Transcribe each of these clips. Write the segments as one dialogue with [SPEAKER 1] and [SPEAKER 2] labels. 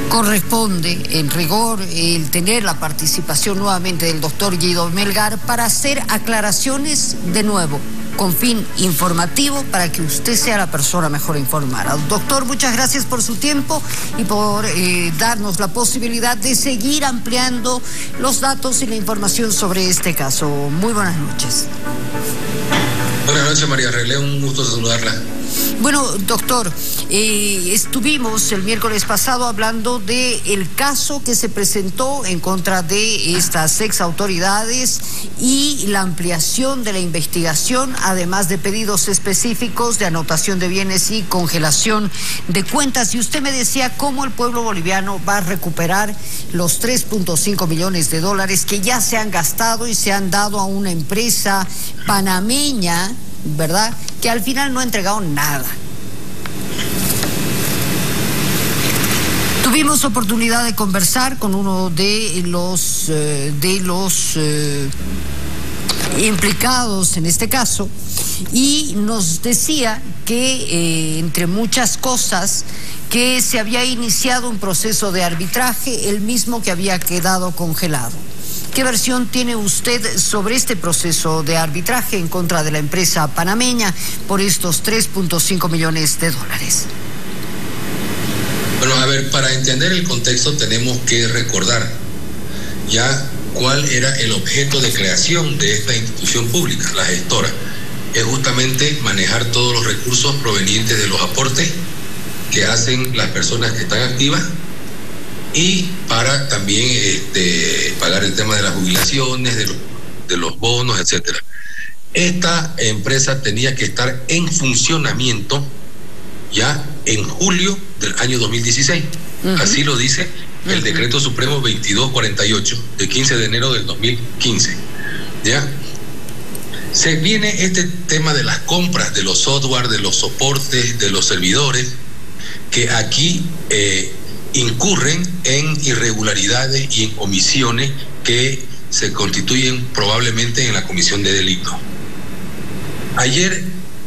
[SPEAKER 1] Corresponde, en rigor, el tener la participación nuevamente del doctor Guido Melgar para hacer aclaraciones de nuevo, con fin informativo, para que usted sea la persona mejor informada. Doctor, muchas gracias por su tiempo y por darnos la posibilidad de seguir ampliando los datos y la información sobre este caso. Muy buenas noches.
[SPEAKER 2] Buenas noches, María Relé, un gusto saludarla.
[SPEAKER 1] Bueno, doctor, estuvimos el miércoles pasado hablando del caso que se presentó en contra de estas ex autoridades y la ampliación de la investigación, además de pedidos específicos de anotación de bienes y congelación de cuentas. Y usted me decía cómo el pueblo boliviano va a recuperar los 3.5 millones de dólares que ya se han gastado y se han dado a una empresa panameña, ¿verdad?, que al final no ha entregado nada. Tuvimos oportunidad de conversar con uno de los implicados en este caso y nos decía que, entre muchas cosas, que se había iniciado un proceso de arbitraje, el mismo que había quedado congelado. ¿Qué versión tiene usted sobre este proceso de arbitraje en contra de la empresa panameña por estos 3.5 millones de dólares?
[SPEAKER 2] Bueno, a ver, para entender el contexto tenemos que recordar ya cuál era el objeto de creación de esta institución pública, la gestora. Es justamente manejar todos los recursos provenientes de los aportes que hacen las personas que están activas y para también pagar el tema de las jubilaciones, de los bonos, etcétera. Esta empresa tenía que estar en funcionamiento ya en julio del año 2016. Así lo dice el Decreto Supremo 2248 de 15 de enero del 2015. ¿Ya? Se viene este tema de las compras de los software, de los soportes, de los servidores, que aquí incurren en irregularidades y en omisiones que se constituyen probablemente en la comisión de delito.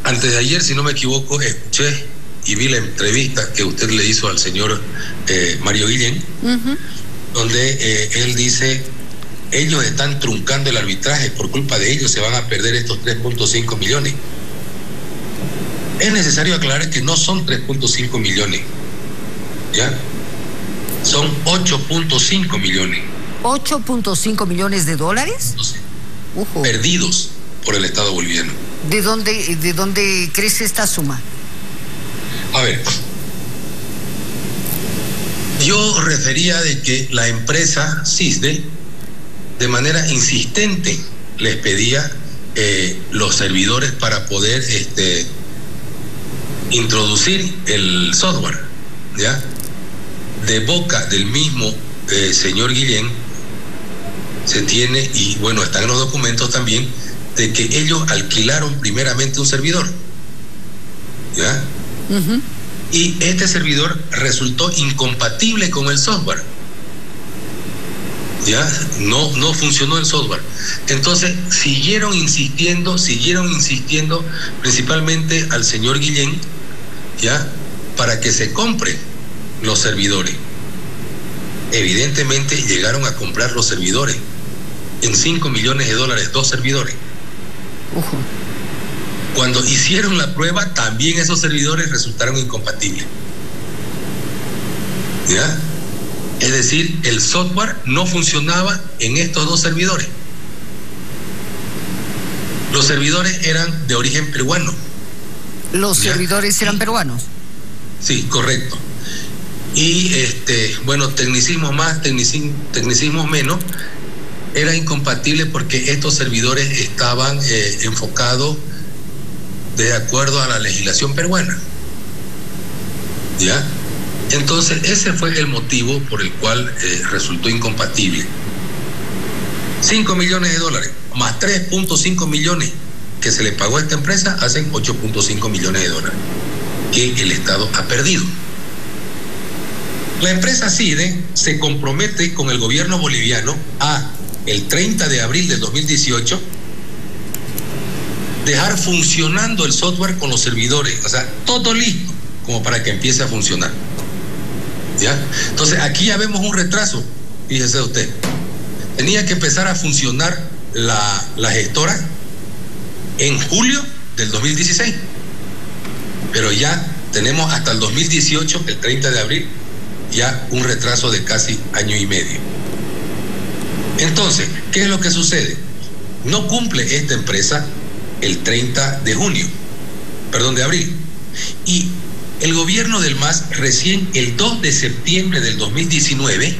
[SPEAKER 2] Antes de ayer, si no me equivoco, escuché y vi la entrevista que usted le hizo al señor Mario Guillén, donde él dice: ellos están truncando el arbitraje, por culpa de ellos se van a perder estos 3.5 millones. Es necesario aclarar que no son 3.5 millones, ¿ya? Son 8.5 millones.
[SPEAKER 1] ¿8.5 millones de dólares?
[SPEAKER 2] Perdidos por el Estado boliviano.
[SPEAKER 1] ¿De dónde crece esta suma?
[SPEAKER 2] A ver, yo refería de que la empresa CISDE de manera insistente les pedía los servidores para poder introducir el software, ¿ya? De boca del mismo señor Guillén se tiene, y bueno, están en los documentos también, de que ellos alquilaron primeramente un servidor, ¿ya? Y este servidor resultó incompatible con el software, ¿ya? No funcionó el software. Entonces siguieron insistiendo principalmente al señor Guillén, ¿ya?, para que se compre los servidores. Evidentemente llegaron a comprar los servidores en 5 millones de dólares, 2 servidores. Cuando hicieron la prueba, también esos servidores resultaron incompatibles, ¿ya? Es decir, el software no funcionaba en estos 2 servidores. Los servidores eran de origen peruano.
[SPEAKER 1] ¿Los servidores eran peruanos?
[SPEAKER 2] Sí, correcto. Y bueno, tecnicismo más, tecnicismo menos, era incompatible porque estos servidores estaban enfocados de acuerdo a la legislación peruana, ¿ya? Entonces ese fue el motivo por el cual resultó incompatible. 5 millones de dólares más 3.5 millones que se le pagó a esta empresa hacen 8.5 millones de dólares que el Estado ha perdido. La empresa CISDE se compromete con el gobierno boliviano el 30 de abril del 2018 dejar funcionando el software con los servidores, o sea, todo listo como para que empiece a funcionar, ¿Ya? Entonces, aquí ya vemos un retraso, fíjese usted. Tenía que empezar a funcionar la gestora en julio del 2016, pero ya tenemos hasta el 2018, el 30 de abril, ya un retraso de casi año y medio. Entonces, ¿qué es lo que sucede? No cumple esta empresa el 30 de abril. Y el gobierno del MAS recién el 2 de septiembre del 2019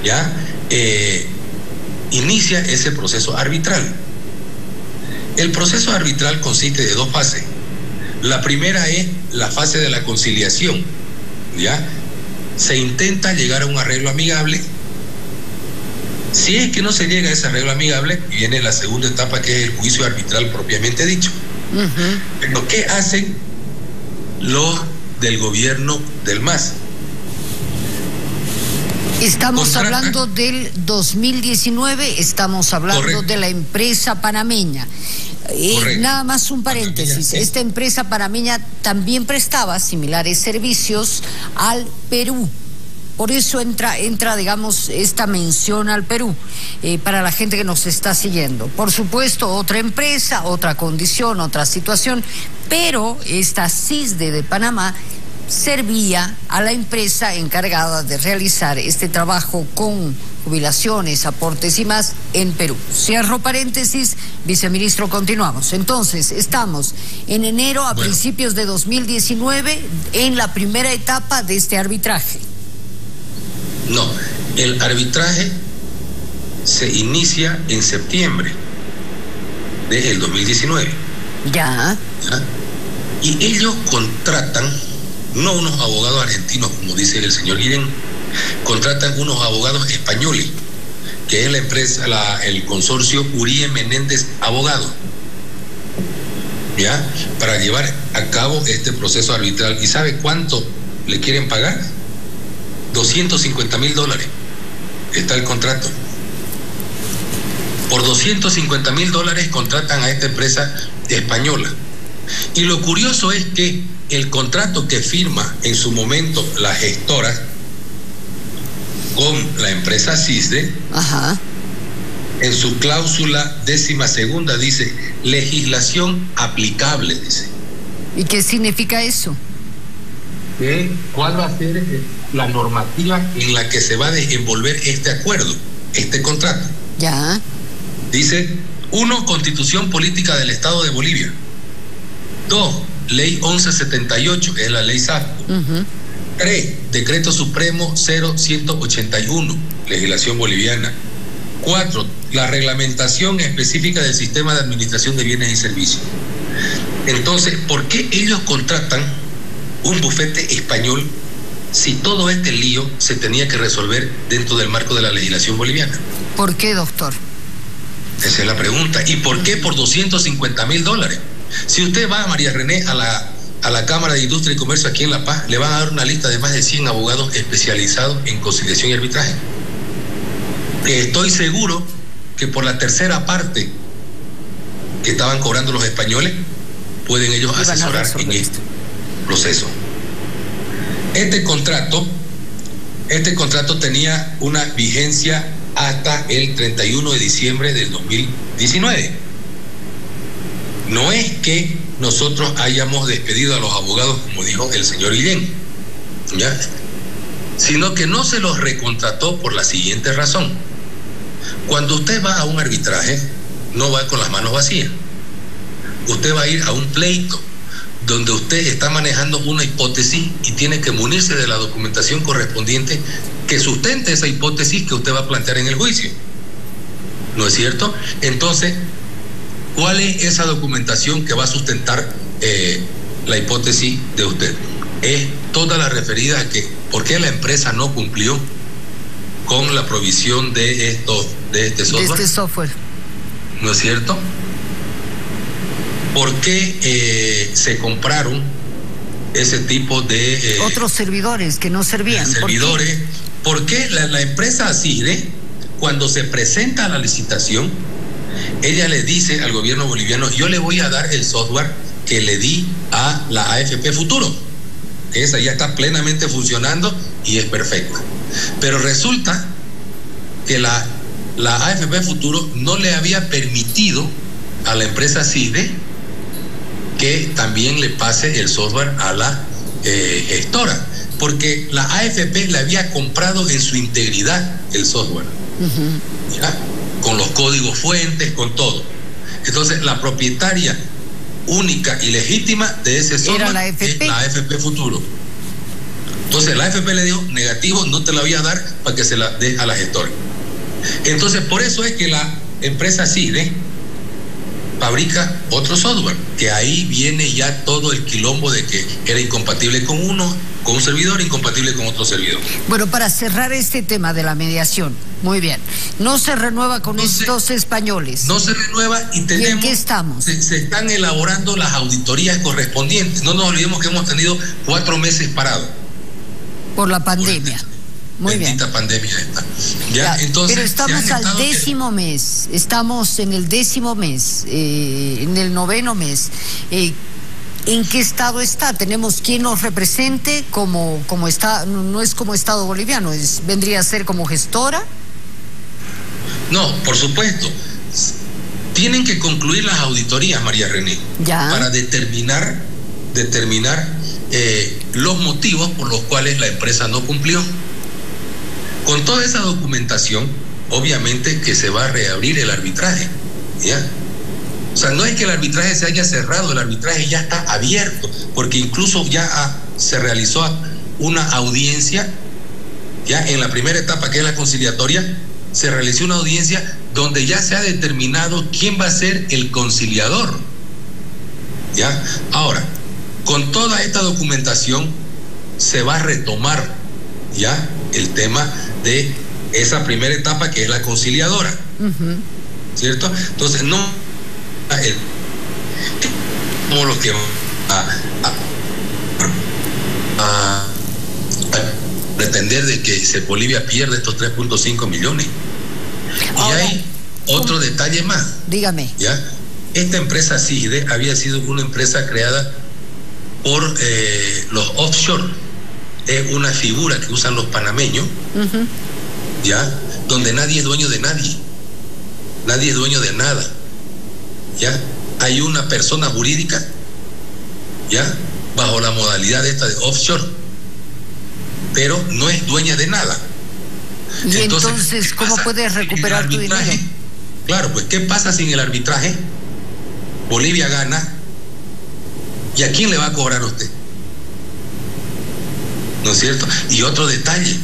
[SPEAKER 2] ya inicia ese proceso arbitral. El proceso arbitral consiste de dos fases. La primera es la fase de la conciliación, ¿ya? Se intenta llegar a un arreglo amigable. Si es que no se llega a ese arreglo amigable, viene la segunda etapa, que es el juicio arbitral propiamente dicho. Pero ¿qué hacen los del gobierno del MAS?
[SPEAKER 1] Estamos hablando del 2019, estamos hablando
[SPEAKER 2] Correcto.
[SPEAKER 1] de la empresa panameña. Nada más un paréntesis, esta empresa panameña también prestaba similares servicios al Perú. Por eso entra, digamos, esta mención al Perú, para la gente que nos está siguiendo. Por supuesto, otra empresa, otra condición, otra situación, pero esta CISDE de Panamá servía a la empresa encargada de realizar este trabajo con jubilaciones, aportes y más en Perú. Cierro paréntesis, viceministro, continuamos. Entonces, estamos en enero a principios de 2019 en la primera etapa de este arbitraje.
[SPEAKER 2] No, el arbitraje se inicia en septiembre del 2019.
[SPEAKER 1] Ya.
[SPEAKER 2] Y ellos contratan, no unos abogados argentinos, como dice el señor Guillén, contratan unos abogados españoles, que es la empresa, el consorcio Uríe Menéndez Abogados, ¿ya? Para llevar a cabo este proceso arbitral. ¿Y sabe cuánto le quieren pagar? $250,000. Está el contrato. Por $250,000 contratan a esta empresa española. Y lo curioso es que el contrato que firma en su momento la gestora con la empresa CISDE, en su cláusula 12ª dice legislación aplicable, dice.
[SPEAKER 1] ¿Y qué significa eso?
[SPEAKER 2] ¿Cuál va a ser la normativa en la que se va a desenvolver este acuerdo, este contrato?
[SPEAKER 1] Ya.
[SPEAKER 2] Dice: 1. Constitución Política del Estado de Bolivia. 2. Ley 1178, que es la ley SAFCO. 3. Decreto Supremo 0181, legislación boliviana. 4. La reglamentación específica del sistema de administración de bienes y servicios. Entonces, ¿por qué ellos contratan un bufete español si todo este lío se tenía que resolver dentro del marco de la legislación boliviana?
[SPEAKER 1] ¿Por qué, doctor?
[SPEAKER 2] Esa es la pregunta. ¿Y por qué por $250,000? Si usted va, María René, a la Cámara de Industria y Comercio aquí en La Paz, le van a dar una lista de más de 100 abogados especializados en conciliación y arbitraje. Estoy seguro que por la tercera parte que estaban cobrando los españoles, pueden ellos asesorar en este proceso. Este contrato tenía una vigencia hasta el 31 de diciembre del 2019. No es que nosotros hayamos despedido a los abogados, como dijo el señor Guillén, ¿ya? Sino que no se los recontrató por la siguiente razón. Cuando usted va a un arbitraje, no va con las manos vacías. Usted va a ir a un pleito donde usted está manejando una hipótesis y tiene que munirse de la documentación correspondiente que sustente esa hipótesis que usted va a plantear en el juicio. ¿No es cierto? Entonces, ¿cuál es esa documentación que va a sustentar la hipótesis de usted? Es toda la referida a que por qué la empresa no cumplió con la provisión de este software. ¿No es cierto? ¿Por qué se compraron ese tipo de
[SPEAKER 1] otros servidores que no servían?
[SPEAKER 2] Servidores. ¿Por qué la empresa CISDE, cuando se presenta a la licitación, ella le dice al gobierno boliviano: yo le voy a dar el software que le di a la AFP Futuro, esa ya está plenamente funcionando y es perfecta. Pero resulta que la AFP Futuro no le había permitido a la empresa CISDE que también le pase el software a la gestora, porque la AFP le había comprado en su integridad el software, ¿ya? Con los códigos fuentes, con todo. Entonces la propietaria única y legítima de ese software es la AFP Futuro. Entonces la AFP le dijo, negativo, no te la voy a dar para que se la dé a la gestora. Entonces por eso es que la empresa CISDE fabrica otro software, que ahí viene ya todo el quilombo de que era incompatible con un servidor, incompatible con otro servidor.
[SPEAKER 1] Bueno, para cerrar este tema de la mediación, muy bien, no se renueva con estos españoles.
[SPEAKER 2] No se renueva y tenemos...
[SPEAKER 1] ¿Y en qué estamos?
[SPEAKER 2] Se están elaborando las auditorías correspondientes. No nos olvidemos que hemos tenido 4 meses parados.
[SPEAKER 1] Por la pandemia. Muy bien.
[SPEAKER 2] Bendita pandemia esta. Ya, entonces,
[SPEAKER 1] pero estamos al 10º mes, estamos en el 10º mes, en el 9º mes. ¿En qué estado está? ¿Tenemos quien nos represente como está? No es como Estado boliviano, vendría a ser como gestora.
[SPEAKER 2] No, por supuesto. Tienen que concluir las auditorías, María René, para determinar los motivos por los cuales la empresa no cumplió. Con toda esa documentación, obviamente que se va a reabrir el arbitraje, ¿ya? O sea, no es que el arbitraje se haya cerrado, el arbitraje ya está abierto, porque incluso ya se realizó una audiencia, ya en la primera etapa, que es la conciliatoria, se realizó una audiencia donde ya se ha determinado quién va a ser el conciliador, ¿ya? Ahora, con toda esta documentación se va a retomar ya el tema de esa primera etapa, que es la conciliadora, ¿cierto? Entonces no como lo que a pretender de que Bolivia pierde estos 3.5 millones. Ahora, y hay otro detalle más.
[SPEAKER 1] Dígame.
[SPEAKER 2] ¿Ya? Esta empresa CISDE había sido una empresa creada por los offshore. Es una figura que usan los panameños, ¿ya? Donde nadie es dueño de nadie. Nadie es dueño de nada. ¿Ya? Hay una persona jurídica, ¿ya? Bajo la modalidad esta de offshore, pero no es dueña de nada.
[SPEAKER 1] Y entonces ¿cómo puedes recuperar tu dinero?
[SPEAKER 2] Claro, pues ¿qué pasa si en el arbitraje Bolivia gana? ¿Y a quién le va a cobrar a usted? ¿No es cierto? Y otro detalle,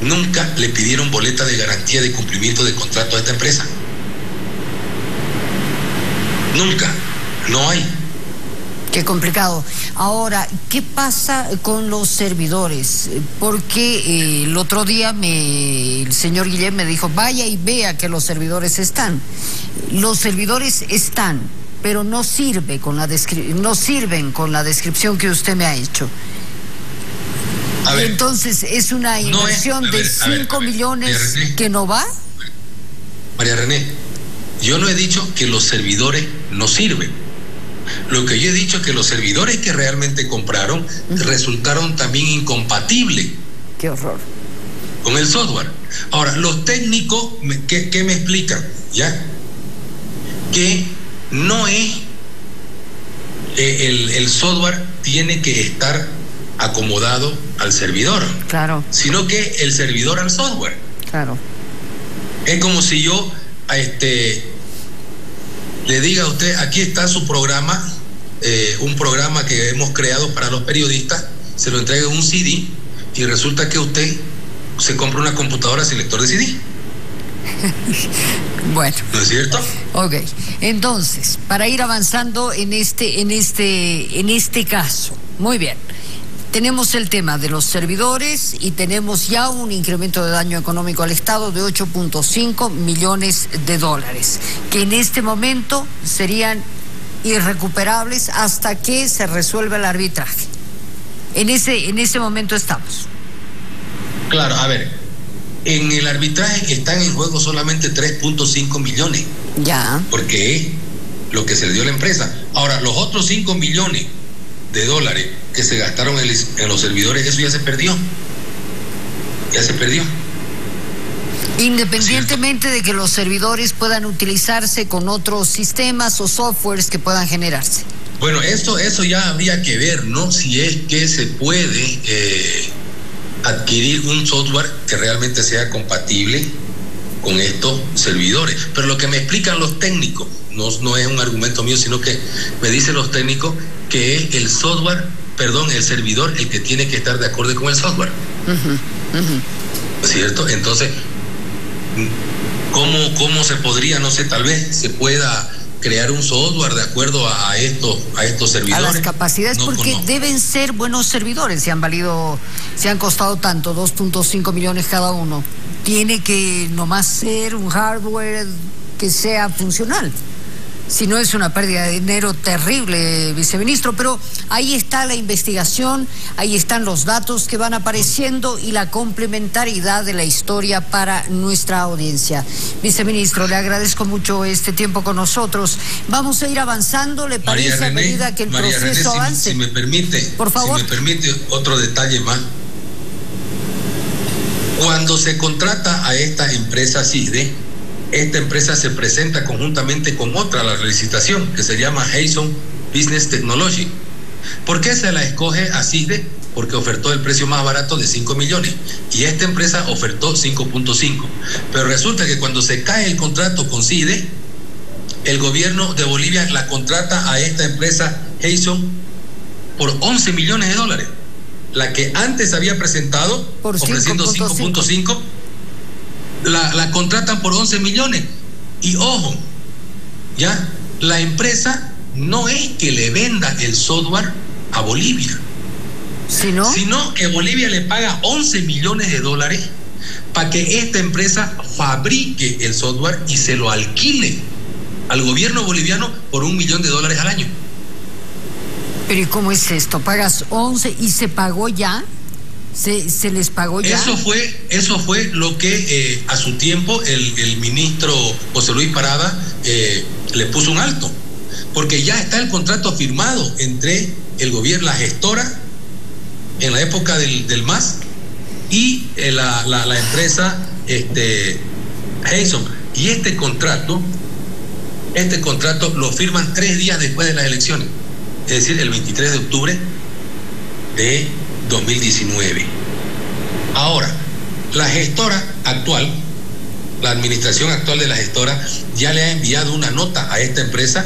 [SPEAKER 2] nunca le pidieron boleta de garantía de cumplimiento de contrato a esta empresa. Nunca, no hay.
[SPEAKER 1] Qué complicado. Ahora, ¿qué pasa con los servidores? Porque el otro día el señor Guillén me dijo, vaya y vea que los servidores están. Los servidores están, pero no sirven con la descripción que usted me ha hecho. Ver, entonces, ¿es una inversión de 5 millones René, que no va?
[SPEAKER 2] María René, yo no he dicho que los servidores no sirven. Lo que yo he dicho es que los servidores que realmente compraron resultaron también incompatibles.
[SPEAKER 1] ¡Qué horror!
[SPEAKER 2] Con el software. Ahora, los técnicos, ¿qué me explican? ¿Ya? Que no es el software tiene que estar acomodado al servidor,
[SPEAKER 1] claro,
[SPEAKER 2] sino que el servidor al software.
[SPEAKER 1] Claro.
[SPEAKER 2] Es como si yo le diga a usted, aquí está su programa, un programa que hemos creado para los periodistas, se lo entregue un CD y resulta que usted se compra una computadora sin lector de CD.
[SPEAKER 1] Bueno.
[SPEAKER 2] ¿No es cierto?
[SPEAKER 1] Ok. Entonces, para ir avanzando en este caso, muy bien. Tenemos el tema de los servidores y tenemos ya un incremento de daño económico al Estado de 8.5 millones de dólares, que en este momento serían irrecuperables hasta que se resuelva el arbitraje. En ese momento estamos.
[SPEAKER 2] Claro, a ver, en el arbitraje están en juego solamente 3.5 millones.
[SPEAKER 1] Ya.
[SPEAKER 2] Porque es lo que se le dio a la empresa. Ahora, los otros 5 millones de dólares que se gastaron en los servidores, eso ya se perdió. Ya se perdió.
[SPEAKER 1] Independientemente de que los servidores puedan utilizarse con otros sistemas o softwares que puedan generarse.
[SPEAKER 2] Bueno, eso ya habría que ver, ¿no? Si es que se puede adquirir un software que realmente sea compatible con estos servidores. Pero lo que me explican los técnicos, no es un argumento mío, sino que me dicen los técnicos que es el servidor el que tiene que estar de acuerdo con el software. ¿Cierto? Entonces, ¿cómo se podría, no sé, tal vez se pueda crear un software de acuerdo a estos servidores?
[SPEAKER 1] A las capacidades, porque deben ser buenos servidores, se han costado tanto, 2.5 millones cada uno. Tiene que nomás ser un hardware que sea funcional. Si no, es una pérdida de dinero terrible, viceministro, pero ahí está la investigación, ahí están los datos que van apareciendo y la complementariedad de la historia para nuestra audiencia. Viceministro, le agradezco mucho este tiempo con nosotros. Vamos a ir avanzando, ¿le parece, a medida que el proceso avance?
[SPEAKER 2] Si me permite,
[SPEAKER 1] por favor.
[SPEAKER 2] Si me permite otro detalle más. Cuando se contrata a esta empresa CISDE, esta empresa se presenta conjuntamente con otra a la licitación, que se llama Hayson Business Technology. ¿Por qué se la escoge a CISDE? Porque ofertó el precio más barato de 5 millones y esta empresa ofertó 5.5. Pero resulta que cuando se cae el contrato con CISDE, el gobierno de Bolivia la contrata a esta empresa Hayson por 11 millones de dólares. La que antes había presentado por ofreciendo 5.5, la contratan por 11 millones. Y ojo, ya, la empresa no es que le venda el software a Bolivia, sino que Bolivia le paga 11 millones de dólares para que esta empresa fabrique el software y se lo alquile al gobierno boliviano por $1 millón al año.
[SPEAKER 1] Pero ¿y cómo es esto? ¿Pagas 11 y se pagó ya? ¿Se les pagó ya?
[SPEAKER 2] Eso fue lo que a su tiempo el ministro José Luis Parada le puso un alto, porque ya está el contrato firmado entre el gobierno, la gestora en la época del MAS y la empresa Hayson. Y este contrato lo firman 3 días después de las elecciones, es decir, el 23 de octubre de 2019. Ahora, la gestora actual, la administración actual de la gestora, ya le ha enviado una nota a esta empresa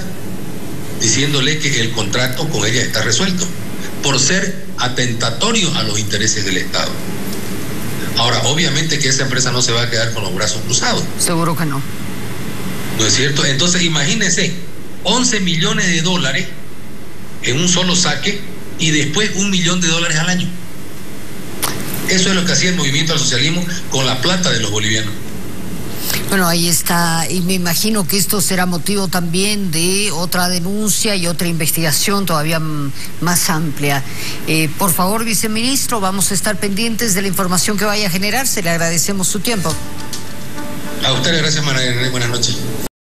[SPEAKER 2] diciéndole que el contrato con ella está resuelto por ser atentatorio a los intereses del Estado. Ahora, obviamente que esa empresa no se va a quedar con los brazos cruzados.
[SPEAKER 1] Seguro que no.
[SPEAKER 2] ¿No es cierto? Entonces, imagínense, 11 millones de dólares en un solo saque y después $1 millón al año. Eso es lo que hacía el movimiento al socialismo con la plata de los bolivianos.
[SPEAKER 1] Bueno, ahí está, y me imagino que esto será motivo también de otra denuncia y otra investigación todavía más amplia. Por favor, viceministro, vamos a estar pendientes de la información que vaya a generarse. Le agradecemos su tiempo.
[SPEAKER 2] A usted, gracias, María. Buenas noches.